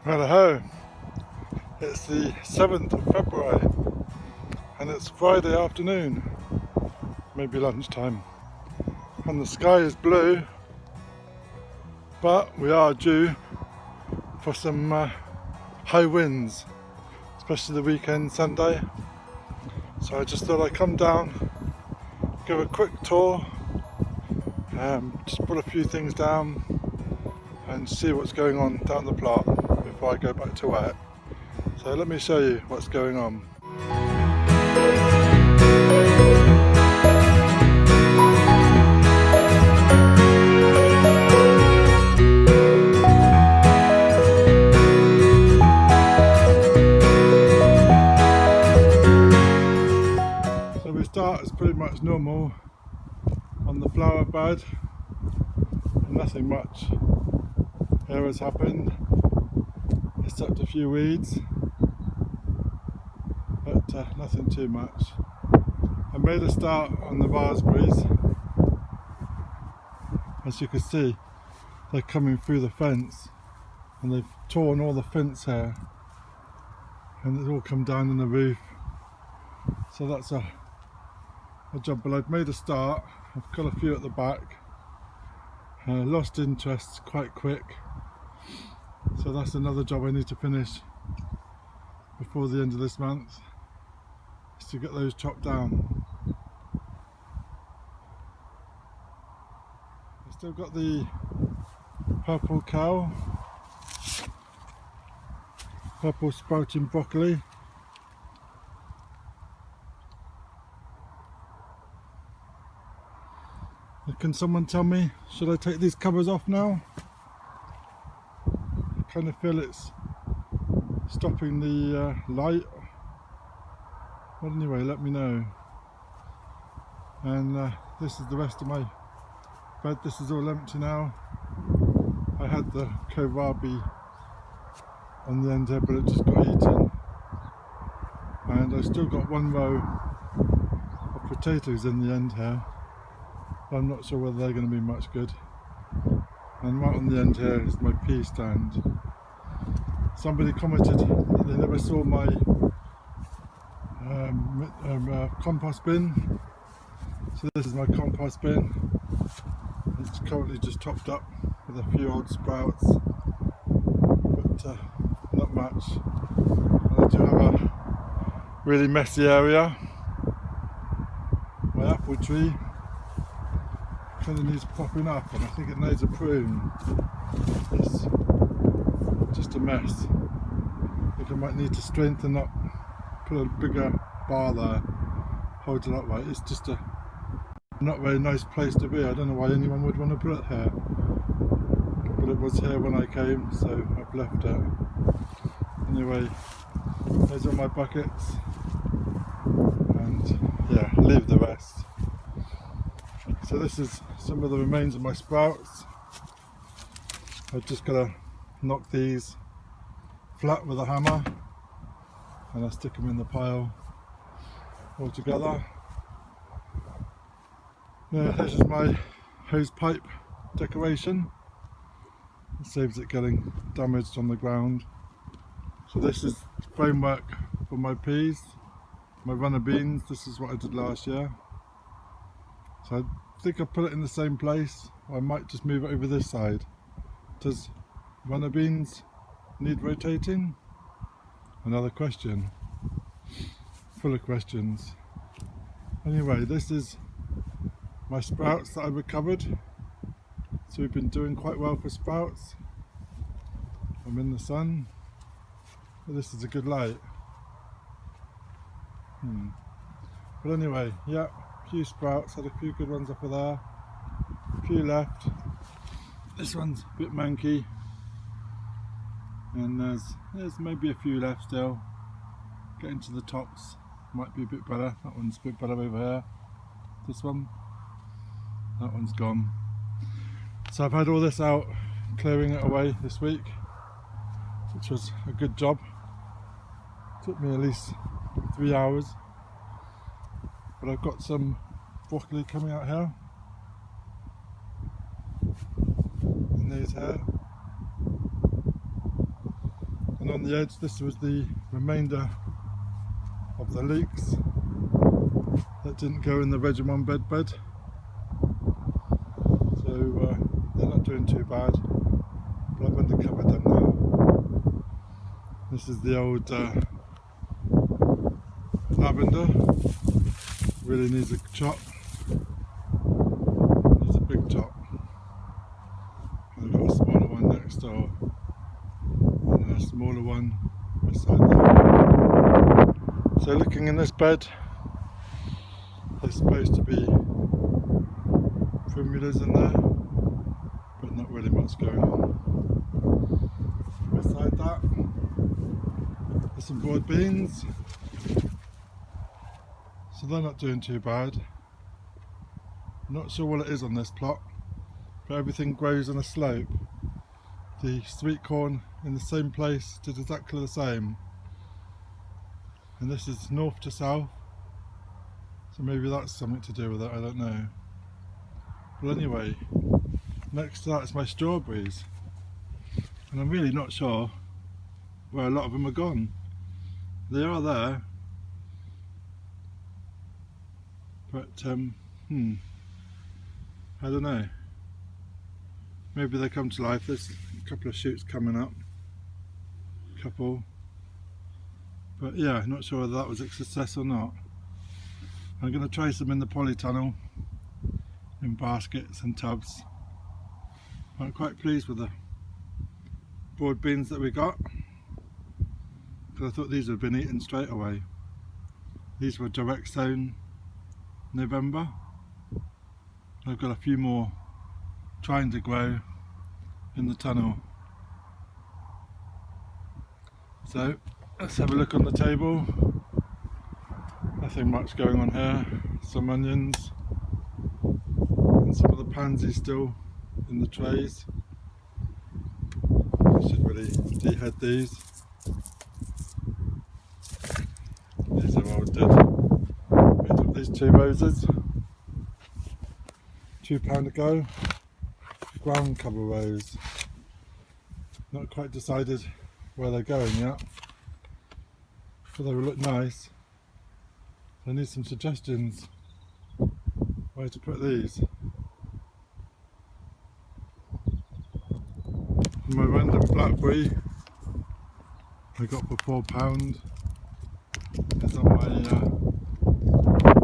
Hello, it's the 7th of February and it's Friday afternoon, maybe lunchtime, and the sky is blue, but we are due for some high winds, especially the weekend Sunday. So I just thought I'd come down, give a quick tour, just put a few things down and see what's going on down the plot before I go back to work. So let me show you what's going on. So we start as pretty much normal on the flower bed. Nothing much here has happened except a few weeds, but nothing too much. I made a start on the raspberries. As you can see, they're coming through the fence and they've torn all the fence here and it's all come down in the roof, so that's a job. But I've made a start. I've got a few at the back. Lost interest quite quick, so that's another job I need to finish before the end of this month, is to get those chopped down. I've still got the purple cow, purple sprouting broccoli. Can someone tell me, should I take these covers off now? I kind of feel it's stopping the light. But anyway, let me know. And this is the rest of my bed. This is all empty now. I had the kohlrabi on the end here, but it just got eaten. And I've still got one row of potatoes in the end here. I'm not sure whether they're going to be much good. And right on the end here is my pea stand. Somebody commented that they never saw my compost bin. So this is my compost bin. It's currently just topped up with a few old sprouts, but not much. And I do have a really messy area. My apple tree kind of needs propping up, and I think it needs a prune. It's just a mess. I think I might need to strengthen up, put a bigger bar there, hold it up right. It's just a not very nice place to be. I don't know why anyone would want to put it here, but it was here when I came, so I've left it. Anyway, there's all my buckets, and yeah, leave the rest. So this is some of the remains of my sprouts. I've just got to knock these flat with a hammer and I stick them in the pile all together. Yeah, this is my hose pipe decoration. It saves it getting damaged on the ground. So this is framework for my peas, my runner beans. This is what I did last year. So I think I'll put it in the same place, or I might just move it over this side. Does runner beans need rotating? Another question. Full of questions. Anyway, this is my sprouts that I recovered. So we've been doing quite well for sprouts. I'm in the sun. But this is a good light. But anyway, yeah. Few sprouts, had a few good ones up there, a few left. This one's a bit manky, and there's maybe a few left still. Getting to the tops might be a bit better. That one's a bit better over here. This one, that one's gone. So I've had all this out, clearing it away this week, which was a good job. Took me at least 3 hours. But I've got some broccoli coming out here, and these here, And on the edge, this was the remainder of the leeks that didn't go in the Vegemon bed. So they're not doing too bad, but I've undercovered them now. This is the old lavender, really needs a chop, needs a big chop. And I've got a smaller one next door, and then a smaller one beside that. So looking in this bed, there's supposed to be primulas in there, but not really much going on. Beside that, there's some broad beans, so they're not doing too bad. I'm not sure what it is on this plot, but everything grows on a slope. The sweet corn in the same place did exactly the same, and this is north to south, so maybe that's something to do with it, I don't know. But anyway, next to that is my strawberries, and I'm really not sure where a lot of them are gone. They are there, but I don't know. Maybe they come to life. There's a couple of shoots coming up, but yeah, not sure whether that was a success or not. I'm going to trace them in the polytunnel in baskets and tubs. I'm quite pleased with the broad beans that we got, because I thought these would have been eaten straight away. These were direct sown November. I've got a few more trying to grow in the tunnel. So let's have a look on the table. Nothing much going on here. Some onions and some of the pansies still in the trays. I should really dehead these. These are all dead. Picked up these 2 roses, £2 a go. Ground cover rose. Not quite decided where they're going yet, but they will look nice. I need some suggestions where to put these. My random blackberry I got for £4 is on my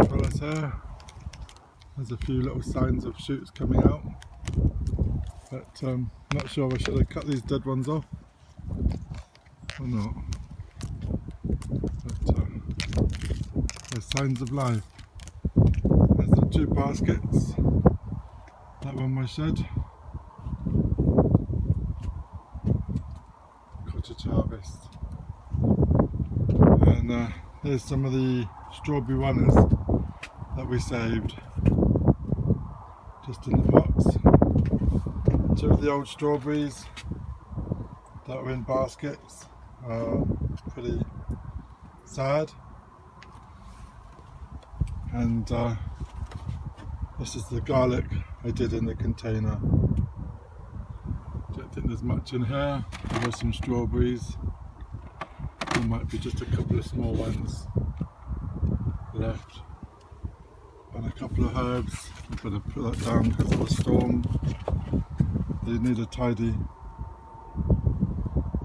trellis here. There's a few little signs of shoots coming out, but not sure I should have cut these dead ones off or not. But there's signs of life. There's the 2 baskets. That one my shed. Cottage harvest. And here's some of the strawberry runners that we saved, just in the pots. 2 of the old strawberries that were in baskets are pretty sad, and this is the garlic I did in the container. Don't think there's much in here. There are some strawberries. There might be just a couple of small ones left, and a couple of herbs. I'm going to put that down because of the storm. They need a tidy.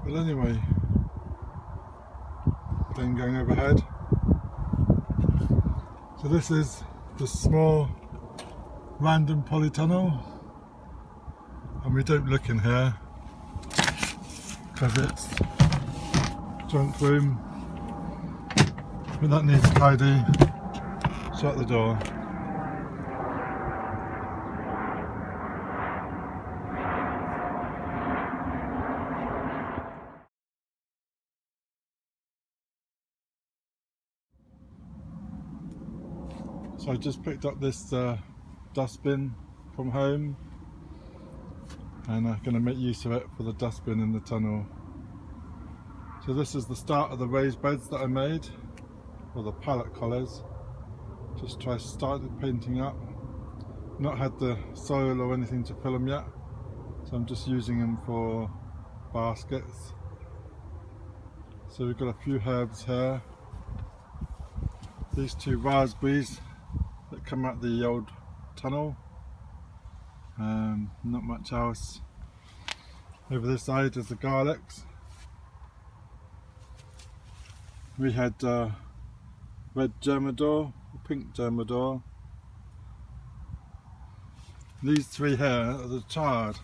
But anyway, plane going overhead. So this is the small random polytunnel, and we don't look in here because it's junk room, but that needs tidy. Shut the door. So I just picked up this dustbin from home, and I'm going to make use of it for the dustbin in the tunnel. So this is the start of the raised beds that I made, or the pallet collars. Just started painting up. Not had the soil or anything to fill them yet, so I'm just using them for baskets. So we've got a few herbs here. These 2 raspberries that come out the old tunnel. Not much else. Over this side is the garlics. We had red germador, pink germador. These 3 here are the chard.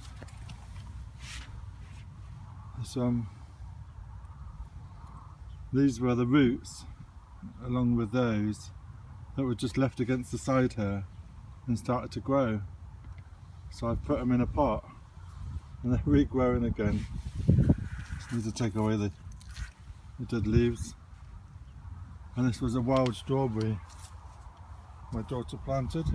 These were the roots, along with those, that were just left against the side here and started to grow. So I've put them in a pot and they're regrowing again. Just need to take away the dead leaves. And this was a wild strawberry my daughter planted.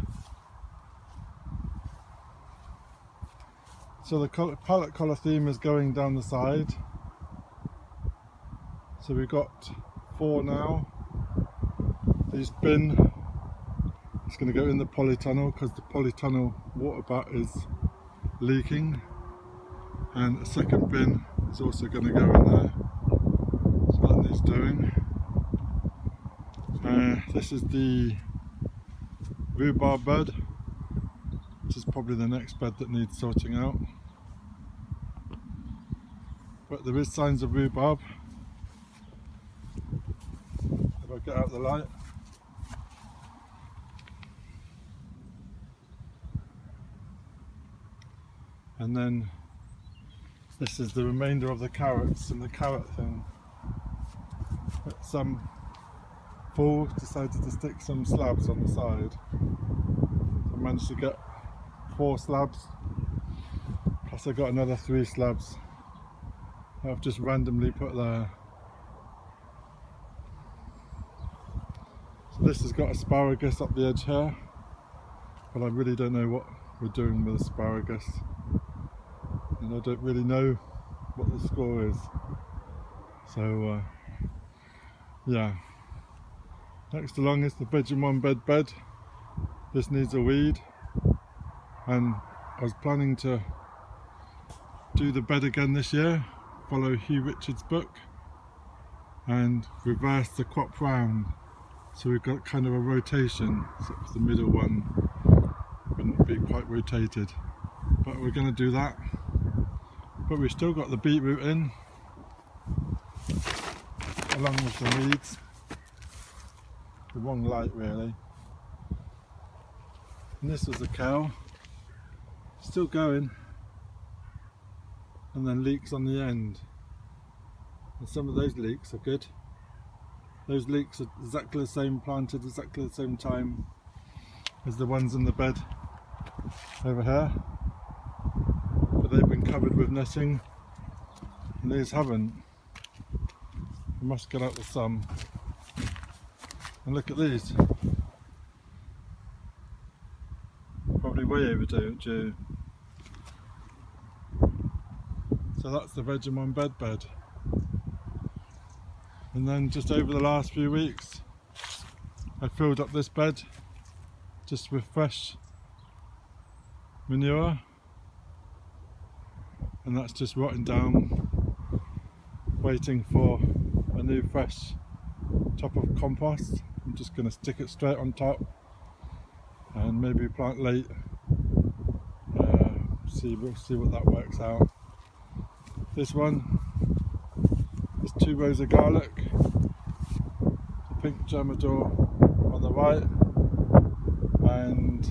So the palette colour theme is going down the side. So we've got 4 now. These bin, it's going to go in the polytunnel because the polytunnel water butt is leaking. And a second bin is also going to go in there. So that needs doing. This is the rhubarb bed, which is probably the next bed that needs sorting out. But there is signs of rhubarb. If I get out the light. And then this is the remainder of the carrots and the carrot thing. But some fall decided to stick some slabs on the side. I managed to get 4 slabs, plus I got another 3 slabs that I've just randomly put there. So this has got asparagus up the edge here, but I really don't know what we're doing with asparagus, and I don't really know what the score is. So yeah. Next along is the bedroom 1 bed. This needs a weed, and I was planning to do the bed again this year, follow Hugh Richards' book and reverse the crop round, so we've got kind of a rotation, except for the middle one wouldn't be quite rotated, but we're going to do that. But we've still got the beetroot in, along with the weeds. The wrong light really. And this was a cow, still going, and then leeks on the end. And some of those leeks are good. Those leeks are exactly the same, planted exactly the same time as the ones in the bed over here, but they've been covered with netting and these haven't. We must get out the sun. And look at these, probably way overdue. So that's the bedroom 1 bed. And then just over the last few weeks I filled up this bed just with fresh manure, and that's just rotting down, waiting for a new fresh top of compost. I'm just going to stick it straight on top and maybe plant late. We'll see what that works out. This one is 2 rows of garlic, the pink germador on the right, and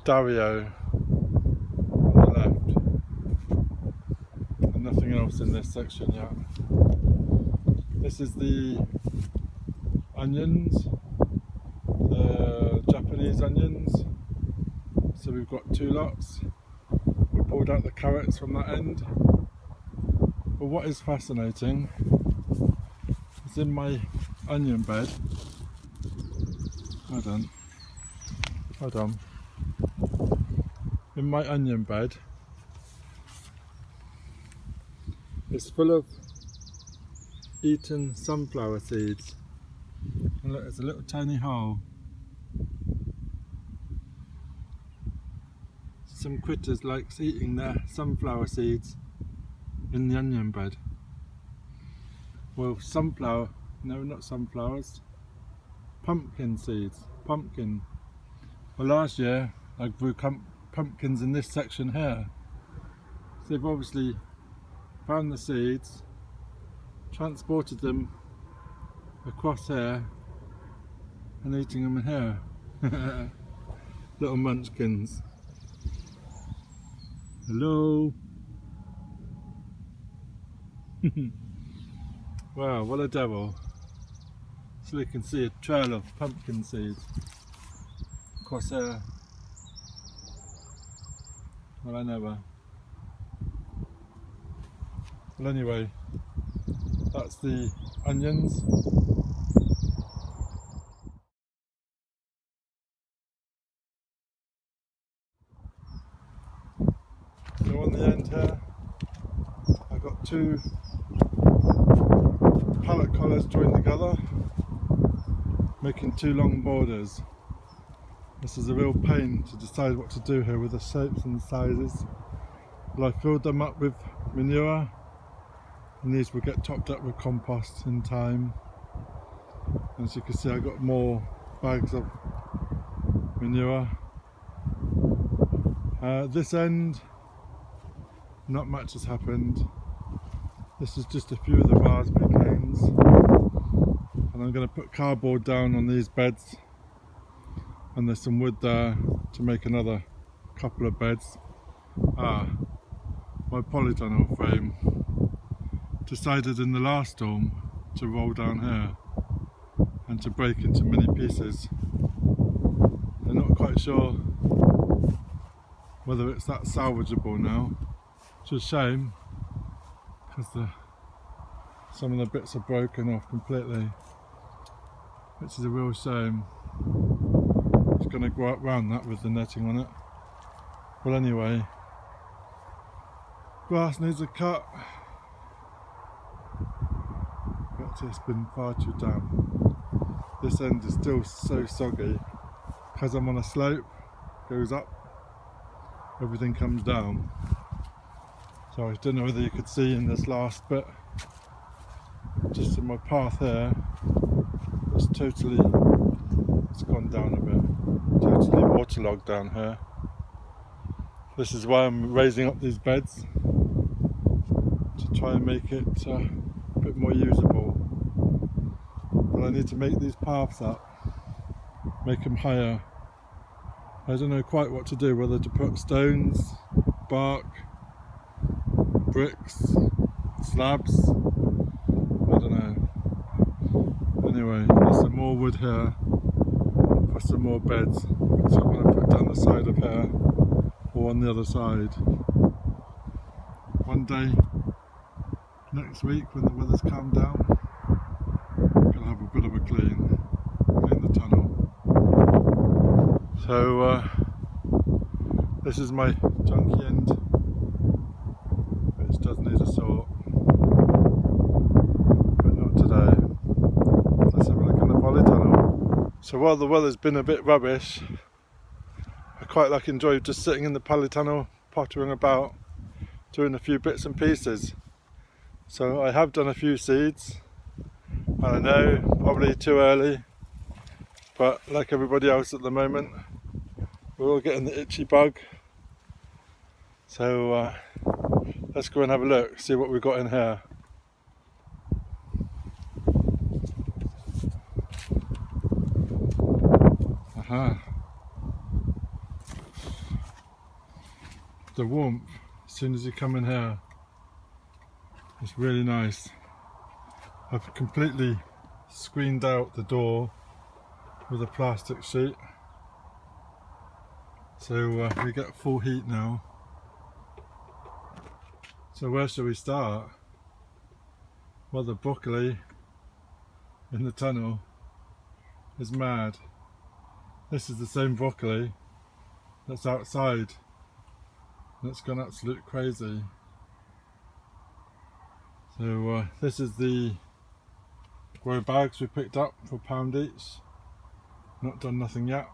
Dario on the left, and nothing else in this section yet. This is the onions, the Japanese onions. So we've got 2 lots. We pulled out the carrots from that end. But what is fascinating is in my onion bed. Hold on. In my onion bed, it's full of eaten sunflower seeds. And look, there's a little tiny hole. Some critters likes eating their sunflower seeds, in the onion bed. Well, sunflower, no, not sunflowers, pumpkin seeds, pumpkin. Well, last year I grew pumpkins in this section here. So they've obviously found the seeds, transported them across here and eating them in here. Little munchkins. Hello. Wow, what a devil. So you can see a trail of pumpkin seeds across here. Well, I never. Well, anyway, that's the onions. So on the end here, I've got two pallet collars joined together, making two long borders. This is a real pain to decide what to do here with the shapes and the sizes. Well, I filled them up with manure, and these will get topped up with compost in time. As you can see, I got more bags of manure. This end, not much has happened. This is just a few of the raspberry canes, and I'm going to put cardboard down on these beds, and there's some wood there to make another couple of beds. My polytunnel frame decided in the last storm to roll down here and to break into many pieces. I'm not quite sure whether it's that salvageable now, which is a shame because some of the bits are broken off completely, which is a real shame. It's going to go up round that with the netting on it. Well, anyway, grass needs a cut, but it's been far too damp. This end is still so soggy because I'm on a slope, goes up, everything comes down. So I don't know whether you could see in this last bit, just in my path here, it's gone down a bit, totally waterlogged down here. This is why I'm raising up these beds, to try and make it a bit more usable. But I need to make these paths up, make them higher. I don't know quite what to do, whether to put stones, bark, bricks, slabs, I don't know. Anyway, there's some more wood here for some more beds, so I'm going to put down the side of here or on the other side. One day next week, when the weather's calmed down, I'm going to have a bit of a clean the tunnel. So this is my junky end, which does need a sort, but not today. Let's have a look in the polytunnel. So while the weather's been a bit rubbish, I quite enjoyed just sitting in the polytunnel, pottering about, doing a few bits and pieces. So I have done a few seeds. I know, probably too early, but like everybody else at the moment, we're all getting the itchy bug. So let's go and have a look, see what we've got in here. Aha. The warmth, as soon as you come in here, it's really nice. I've completely screened out the door with a plastic sheet, so we get full heat now. So where shall we start? Well, the broccoli in the tunnel is mad. This is the same broccoli that's outside, and it's gone absolute crazy. So this is the grow bags we picked up for £1 each. Not done nothing yet.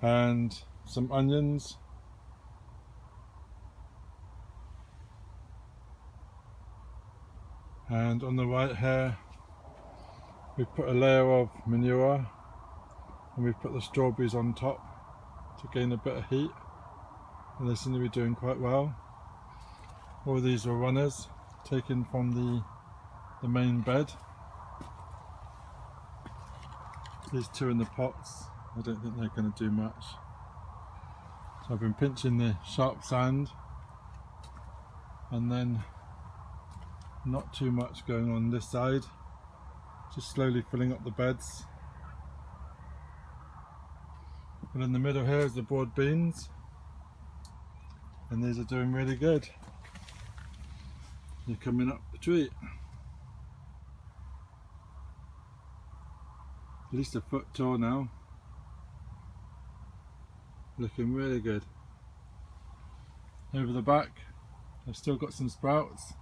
And some onions. And on the right here we've put a layer of manure and we've put the strawberries on top to gain a bit of heat, and they seem to be doing quite well. All these are runners taken from the main bed. These two in the pots, I don't think they're going to do much. So I've been pinching the sharp sand, and then not too much going on this side, just slowly filling up the beds. And in the middle here is the broad beans, and these are doing really good. They're coming up the tree. At least a foot tall now. Looking really good. Over the back, I've still got some sprouts.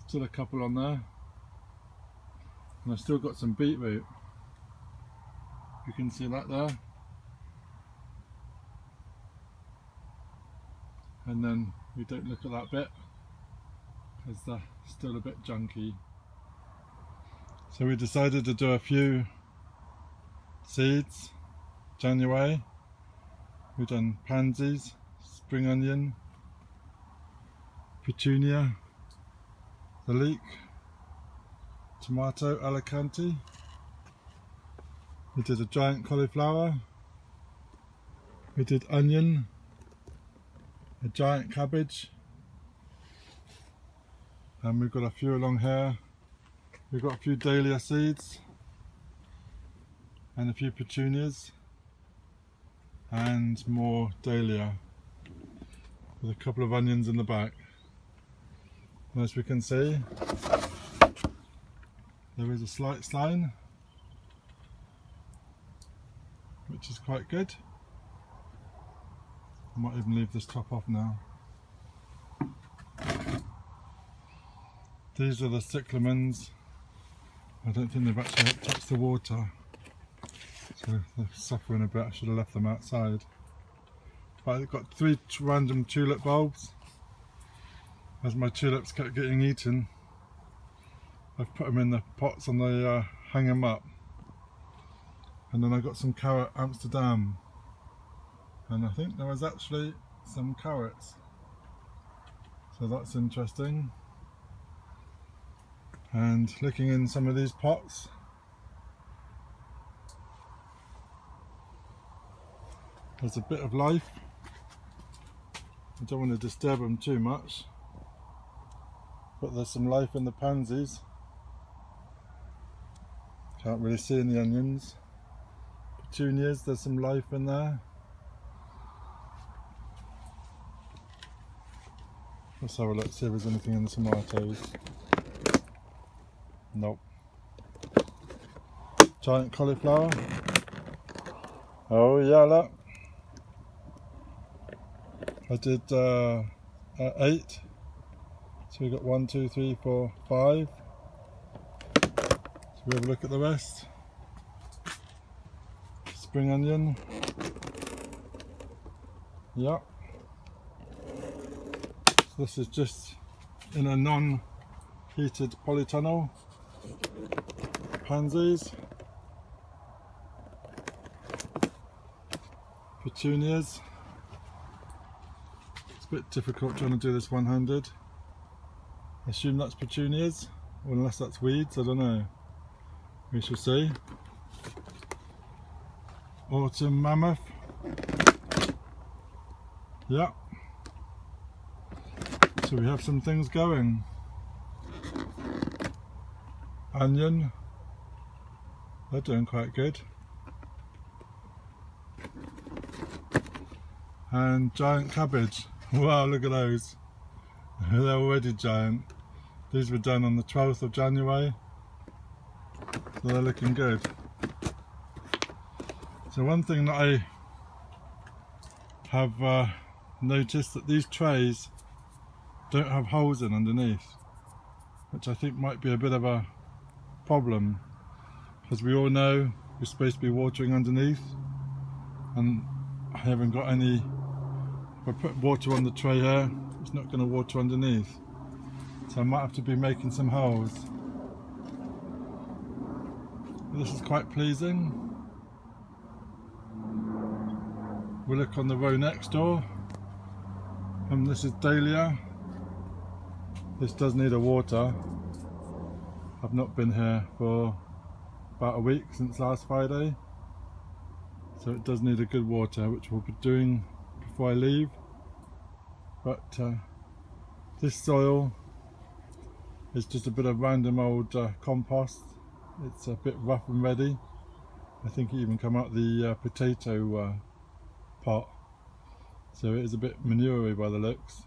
Still a couple on there. And I've still got some beetroot. You can see that there. And then we don't look at that bit because they're still a bit junky. So we decided to do a few seeds. January, we've done pansies, spring onion, petunia, the leek, tomato, Alicante. We did a giant cauliflower. We did onion, a giant cabbage, and we've got a few along here. We've got a few dahlia seeds and a few petunias and more dahlia with a couple of onions in the back. And as we can see, there is a slight sign, which is quite good. I might even leave this top off now. These are the cyclamens. I don't think they've actually touched the water, so they're suffering a bit. I should have left them outside. But I've got 3 random tulip bulbs. As my tulips kept getting eaten, I've put them in the pots and they hang them up. And then I got some carrot Amsterdam, and I think there was actually some carrots, so that's interesting. And looking in some of these pots, there's a bit of life. I don't want to disturb them too much, but there's some life in the pansies. Can't really see in the onions. Petunias, there's some life in there. Let's have a look, see if there's anything in the tomatoes. Nope. Giant cauliflower. Oh yeah, look. I did 8. So we got 1, 2, 3, 4, 5. So we have a look at the rest. Spring onion. Yep. So this is just in a non-heated polytunnel. Pansies, petunias. It's a bit difficult trying to do this one-handed. I assume that's petunias, or unless that's weeds, I don't know. We shall see. Autumn mammoth. Yeah. So we have some things going. Onion, they're doing quite good. And giant cabbage. Wow, look at those. They're already giant. These were done on the 12th of January. So they're looking good. So one thing that I have noticed, that these trays don't have holes in underneath, which I think might be a bit of a problem, because we all know we're supposed to be watering underneath, and I haven't got any. If I put water on the tray here, it's not going to water underneath. so I might have to be making some holes. This is quite pleasing. We look on the row next door, and this is Dahlia. This does need a water. I've not been here for about a week, since last Friday, so it does need a good water, which we'll be doing before I leave. But this soil is just a bit of random old compost. It's a bit rough and ready. I think it even come out the potato pot, so it is a bit manure-y by the looks.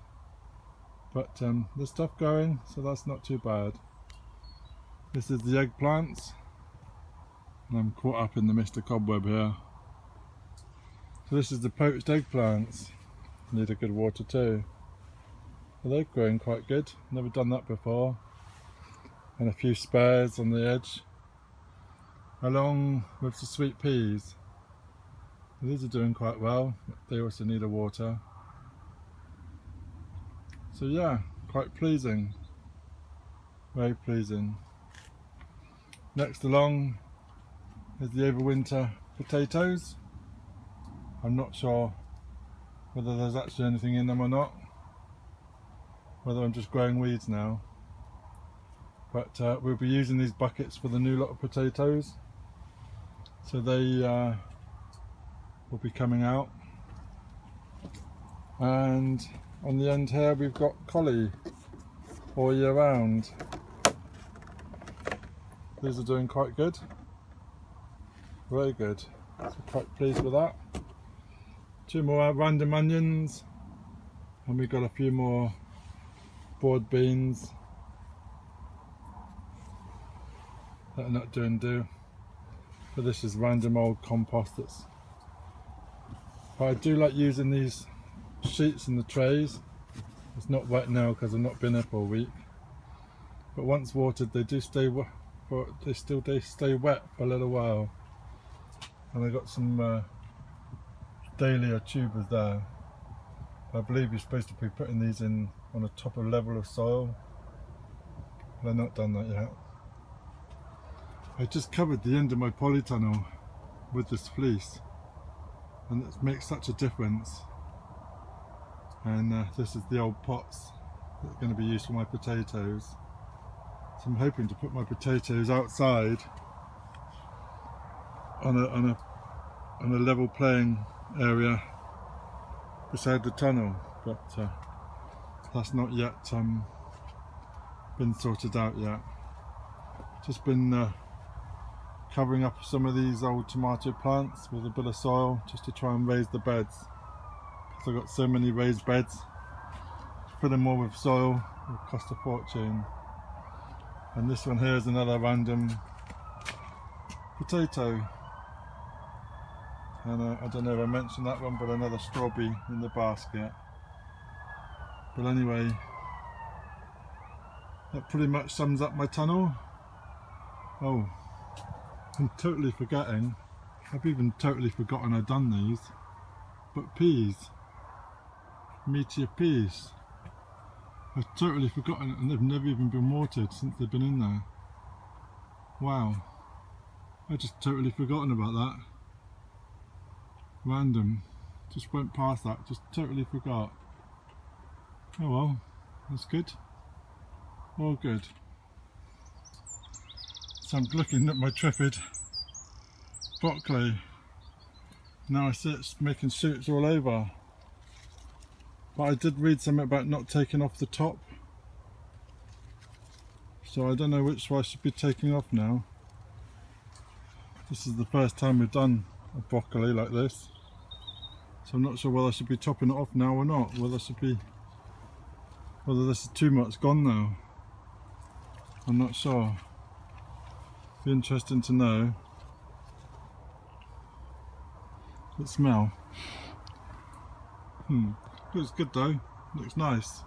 But there's stuff going, so that's not too bad. This is the eggplants, and I'm caught up in the Mr. Cobweb here. So this is the poached eggplants. Need a good water too. Well, they're growing quite good. Never done that before. And a few spares on the edge, along with the sweet peas. These are doing quite well. They also need a water. So yeah, quite pleasing. Very pleasing. Next along is the overwinter potatoes. I'm not sure whether there's actually anything in them or not, whether I'm just growing weeds now. But we'll be using these buckets for the new lot of potatoes, so they will be coming out. And on the end here we've got collie all year round. These are doing quite good, very good, so quite pleased with that. 2 more random onions, and we've got a few more board beans that are not doing do. But this is random old compost. But I do like using these sheets in the trays. It's not wet now because I've not been here for a week, but once watered they do stay wet. They stay wet for a little while. And I got some Dahlia tubers there. I believe you're supposed to be putting these in on the top of level of soil, but I've not done that yet. I just covered the end of my polytunnel with this fleece, and it makes such a difference. And this is the old pots that are going to be used for my potatoes. So I'm hoping to put my potatoes outside on a level playing area beside the tunnel, but that's not yet been sorted out yet. Just been covering up some of these old tomato plants with a bit of soil just to try and raise the beds, because I've got so many raised beds. To fill them more with soil will cost a fortune. And this one here is another random potato, and I don't know if I mentioned that one, but another strawberry in the basket. But anyway, that pretty much sums up my tunnel. Oh, I'm totally forgetting, I've even totally forgotten I've done these, but peas, meteor peas, I've totally forgotten it, and they've never even been watered since they've been in there. Wow, I just totally forgotten about that. Random, just went past that, just totally forgot. Oh well, that's good, all good. So I'm looking at my trifid broccoli. Now I see it's making shoots all over. But I did read something about not taking off the top, so I don't know which one I should be taking off now. This is the first time we've done a broccoli like this, so I'm not sure whether I should be topping it off now or not, whether this is too much gone now. I'm not sure. Be interesting to know. Let's smell. Looks good though, looks nice.